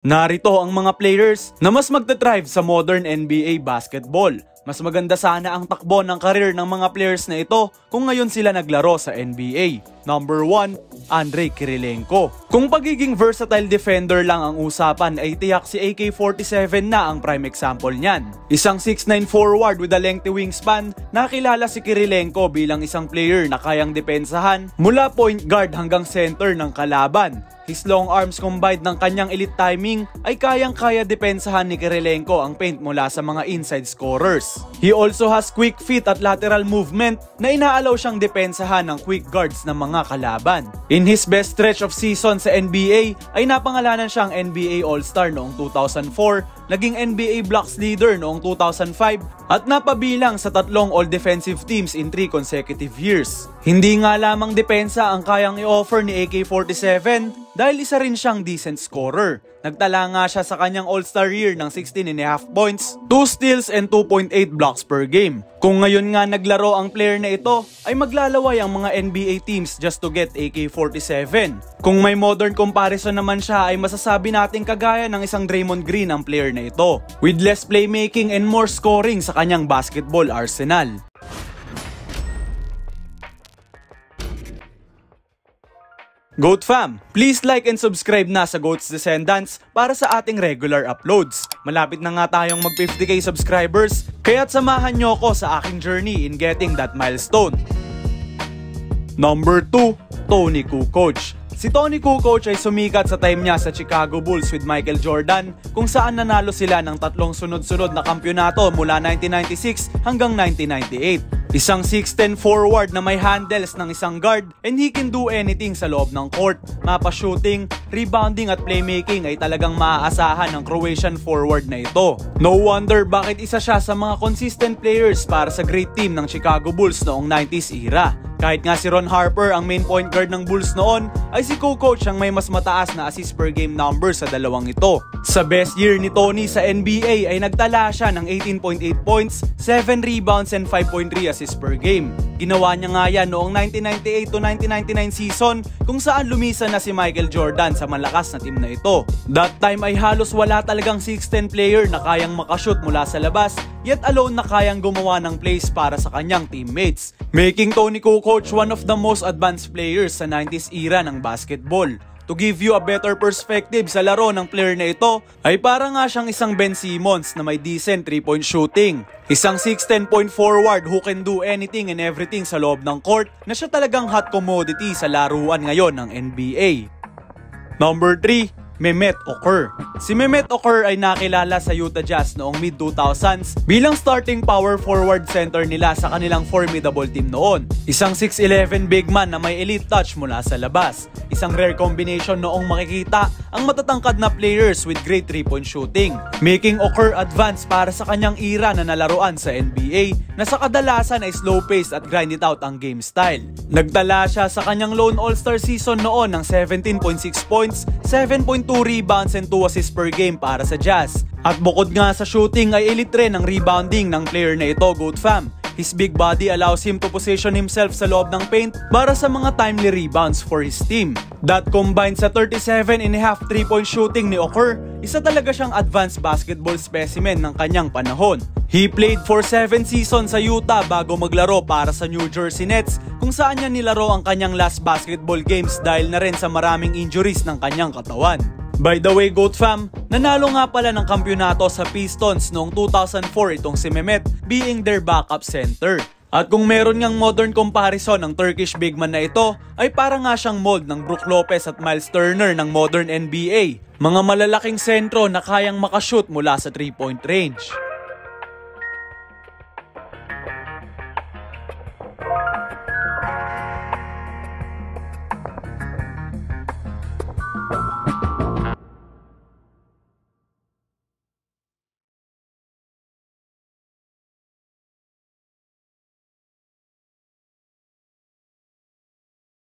Narito ang mga players na mas magta-thrive sa modern NBA basketball. Mas maganda sana ang takbo ng career ng mga players na ito kung ngayon sila naglaro sa NBA. Number 1, Andrei Kirilenko. Kung pagiging versatile defender lang ang usapan ay tiyak si AK-47 na ang prime example niyan. Isang 6'9 forward with a lengthy wingspan, nakilala si Kirilenko bilang isang player na kayang depensahan mula point guard hanggang center ng kalaban. His long arms combined ng kanyang elite timing ay kayang-kaya depensahan ni Kirilenko ang paint mula sa mga inside scorers. He also has quick feet at lateral movement na inaalaw siyang depensahan ng quick guards ng mga kalaban. In his best stretch of season sa NBA ay napangalanan siyang NBA All-Star noong 2004, naging NBA Blocks leader noong 2005 at napabilang sa 3 All-Defensive teams in 3 consecutive years. Hindi nga lamang depensa ang kayang i-offer ni AK-47 dahil isa rin siyang decent scorer. Nagtala nga siya sa kanyang All-Star year ng 16.5 points, 2 steals and 2.8 blocks per game. Kung ngayon nga naglaro ang player na ito, ay maglalaway ang mga NBA teams just to get AK-47. Kung may modern comparison naman siya ay masasabi nating kagaya ng isang Draymond Green ang player na ito, with less playmaking and more scoring sa kanyang basketball arsenal. GOAT fam, please like and subscribe na sa GOAT's Descendants para sa ating regular uploads. Malapit na nga tayong mag 50k subscribers, kaya't samahan nyo ko sa aking journey in getting that milestone. Number 2, Toni Kukoc. Si Toni Kukoc ay sumikat sa time niya sa Chicago Bulls with Michael Jordan, kung saan nanalo sila ng 3 sunod-sunod na kampyonato mula 1996 hanggang 1998. Isang 6'10 forward na may handles ng isang guard, and he can do anything sa loob ng court. Mapa-shooting, rebounding at playmaking ay talagang maaasahan ng Croatian forward na ito. No wonder bakit isa siya sa mga consistent players para sa great team ng Chicago Bulls noong 90s era. Kahit nga si Ron Harper ang main point guard ng Bulls noon, ay si Kukoc ang may mas mataas na assist per game number sa dalawang ito. Sa best year ni Toni sa NBA ay nagtala siya ng 18.8 points, 7 rebounds and 5.3 assists per game. Ginawa niya nga yan noong 1998 to 1999 season, kung saan lumisan na si Michael Jordan sa malakas na team na ito. That time ay halos wala talagang 6'10 player na kayang makashoot mula sa labas, yet alone na kayang gumawa ng plays para sa kanyang teammates, making Toni Kukoc one of the most advanced players sa 90s era ng basketball. To give you a better perspective sa laro ng player na ito, ay para nga siyang isang Ben Simmons na may decent 3-point shooting. Isang 6'10 point forward who can do anything and everything sa loob ng court, na siya talagang hot commodity sa laruan ngayon ng NBA. Number 3, Mehmet Okur. Si Mehmet Okur ay nakilala sa Utah Jazz noong mid-2000s bilang starting power forward center nila sa kanilang formidable team noon. Isang 6'11 big man na may elite touch mula sa labas. Isang rare combination noong makikita ang matatangkad na players with great 3-point shooting, making Okur advance para sa kanyang era na nalaruan sa NBA na sa kadalasan ay slow-paced at grind it out ang game style. Nagtala siya sa kanyang lone all-star season noon ng 17.6 points, 7.2 rebounds and 2 assists per game para sa Jazz. At bukod nga sa shooting ay elite rin ang rebounding ng player na ito, GOAT fam. His big body allows him to position himself sa loob ng paint para sa mga timely rebounds for his team. That combined sa 37.5 3-point shooting ni Okur, isa talaga siyang advanced basketball specimen ng kanyang panahon. He played for 7 seasons sa Utah bago maglaro para sa New Jersey Nets, kung saan niya nilaro ang kanyang last basketball games dahil na rin sa maraming injuries ng kanyang katawan. By the way, GOAT fam, nanalo nga pala ng kampyonato sa Pistons noong 2004 itong si Mehmet, being their backup center. At kung meron ngang modern comparison ng Turkish big man na ito, ay para nga siyang mold ng Brook Lopez at Miles Turner ng modern NBA. Mga malalaking sentro na kayang makashoot mula sa 3-point range.